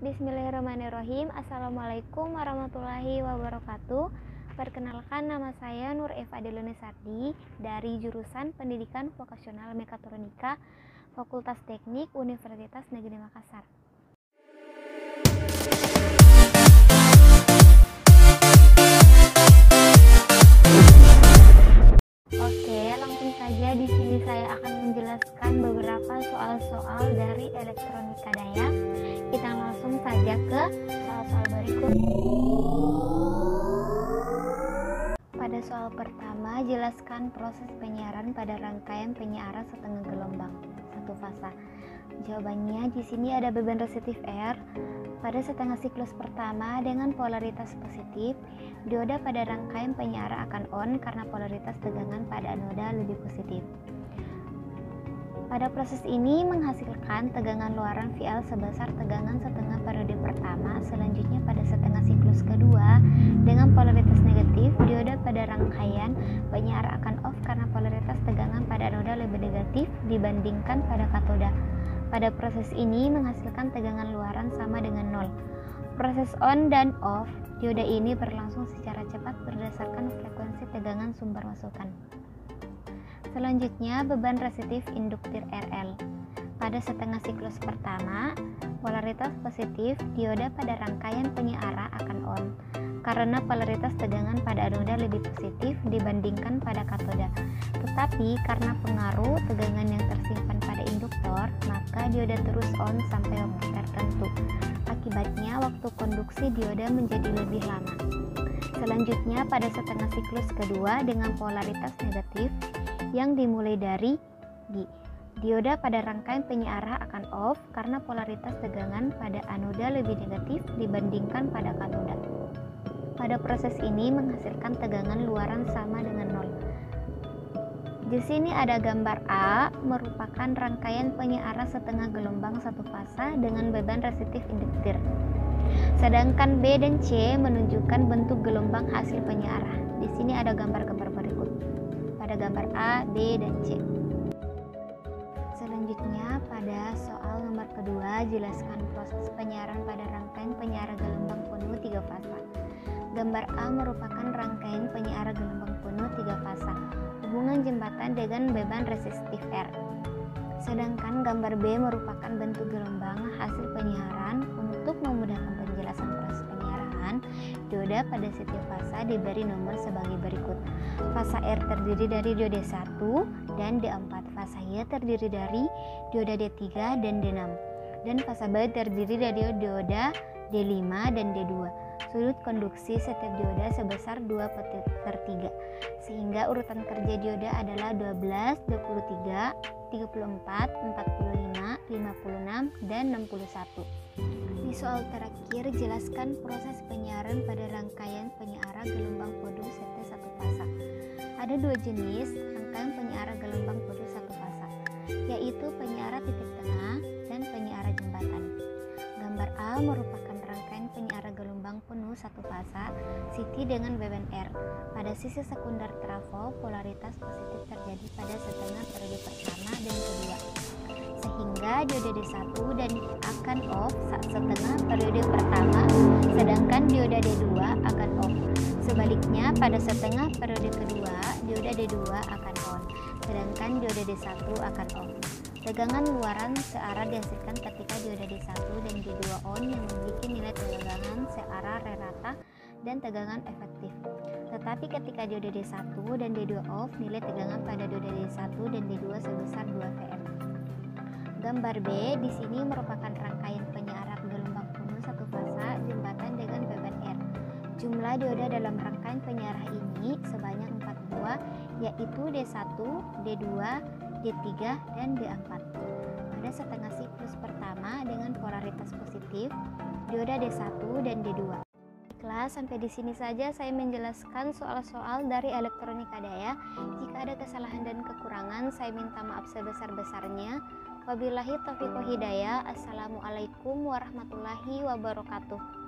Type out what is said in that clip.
Bismillahirrahmanirrahim. Assalamualaikum warahmatullahi wabarakatuh. Perkenalkan, nama saya Nur Eva Delunisardi dari jurusan Pendidikan Vokasional Mekatronika Fakultas Teknik Universitas Negeri Makassar. Oke, langsung saja di sini saya akan menjelaskan beberapa soal-soal dari elektronika daya. Kita langsung saja ke soal-soal berikut. Pada soal pertama, jelaskan proses penyiaran pada rangkaian penyiaran setengah gelombang satu fasa. Jawabannya di sini ada beban resistif R. Pada setengah siklus pertama dengan polaritas positif, dioda pada rangkaian penyiaran akan on karena polaritas tegangan pada anoda lebih positif. Pada proses ini menghasilkan tegangan luaran VL sebesar tegangan setengah periode pertama. Selanjutnya pada setengah siklus kedua dengan polaritas negatif, dioda pada rangkaian penyiaran akan off karena polaritas tegangan pada anoda lebih negatif dibandingkan pada katoda. Pada proses ini menghasilkan tegangan luaran sama dengan 0. Proses on dan off dioda ini berlangsung secara cepat berdasarkan frekuensi tegangan sumber masukan. Selanjutnya, beban resistif induktif RL. Pada setengah siklus pertama, polaritas positif dioda pada rangkaian penyiaran akan on karena polaritas tegangan pada anoda lebih positif dibandingkan pada katoda. Tetapi karena pengaruh tegangan yang tersimpan pada induktor, maka dioda terus on sampai waktu tertentu. Akibatnya, waktu konduksi dioda menjadi lebih lama. Selanjutnya, pada setengah siklus kedua dengan polaritas negatif yang dimulai dari G. Dioda pada rangkaian penyiaran akan off karena polaritas tegangan pada anoda lebih negatif dibandingkan pada katoda. Pada proses ini menghasilkan tegangan luaran sama dengan 0. Di sini ada gambar A merupakan rangkaian penyiaran setengah gelombang satu fasa dengan beban resistif induktif. Sedangkan B dan C menunjukkan bentuk gelombang hasil penyiaran. Di sini ada gambar-gambar berikut. Pada gambar A, B, dan C. Selanjutnya pada soal nomor kedua, jelaskan proses penyiaran pada rangkaian penyiaran gelombang penuh 3 fasa. Gambar A merupakan rangkaian penyiaran gelombang penuh 3 fasa, hubungan jembatan dengan beban resistif R. Sedangkan gambar B merupakan bentuk gelombang hasil penyiaran. Untuk memudahkan penjelasan proses penyiaran, dioda pada setiap fasa diberi nomor sebagai berikut. Fasa R terdiri dari dioda 1 dan D4, fasa Y terdiri dari dioda D3 dan D6, dan fasa B terdiri dari dioda D5 dan D2. Sudut konduksi setiap dioda sebesar 2/3, sehingga urutan kerja dioda adalah 12, 23, 34, 45, 56, dan 61. Di soal terakhir, jelaskan proses penyiaran pada rangkaian penyiaran gelombang penuh serta satu fasa. Ada 2 jenis rangkaian penyiaran gelombang penuh satu fasa, yaitu penyiaran titik tengah dan penyiaran jembatan. Gambar A merupakan rangkaian penyiaran gelombang penuh satu fasa CT dengan beban R. Pada sisi sekunder trafo, polaritas positif terjadi pada setengah periode pertama dan kedua, sehingga dioda D1 dan akan off saat setengah periode pertama, sedangkan dioda D2 akan off. Sebaliknya, pada setengah periode kedua, dioda D2 akan on, sedangkan dioda D1 akan off. Tegangan luaran searah dihasilkan ketika dioda D1 dan D2 on yang memiliki nilai tegangan searah rata dan tegangan efektif. Tetapi ketika dioda D1 dan D2 off, nilai tegangan pada dioda D1 dan D2 sebesar 2 Vm. Gambar B di sini merupakan rangkaian penyiaran gelombang penuh satu fasa jembatan dengan beban R. Jumlah dioda dalam rangkaian penyiaran ini sebanyak 4 buah, yaitu D1, D2, D3, dan D4. Pada setengah siklus pertama dengan polaritas positif, dioda D1 dan D2. Baiklah, sampai di sini saja saya menjelaskan soal-soal dari elektronika daya. Jika ada kesalahan dan kekurangan, saya minta maaf sebesar-besarnya. Wabillahi taufiq wal hidayah. Assalamualaikum warahmatullahi wabarakatuh.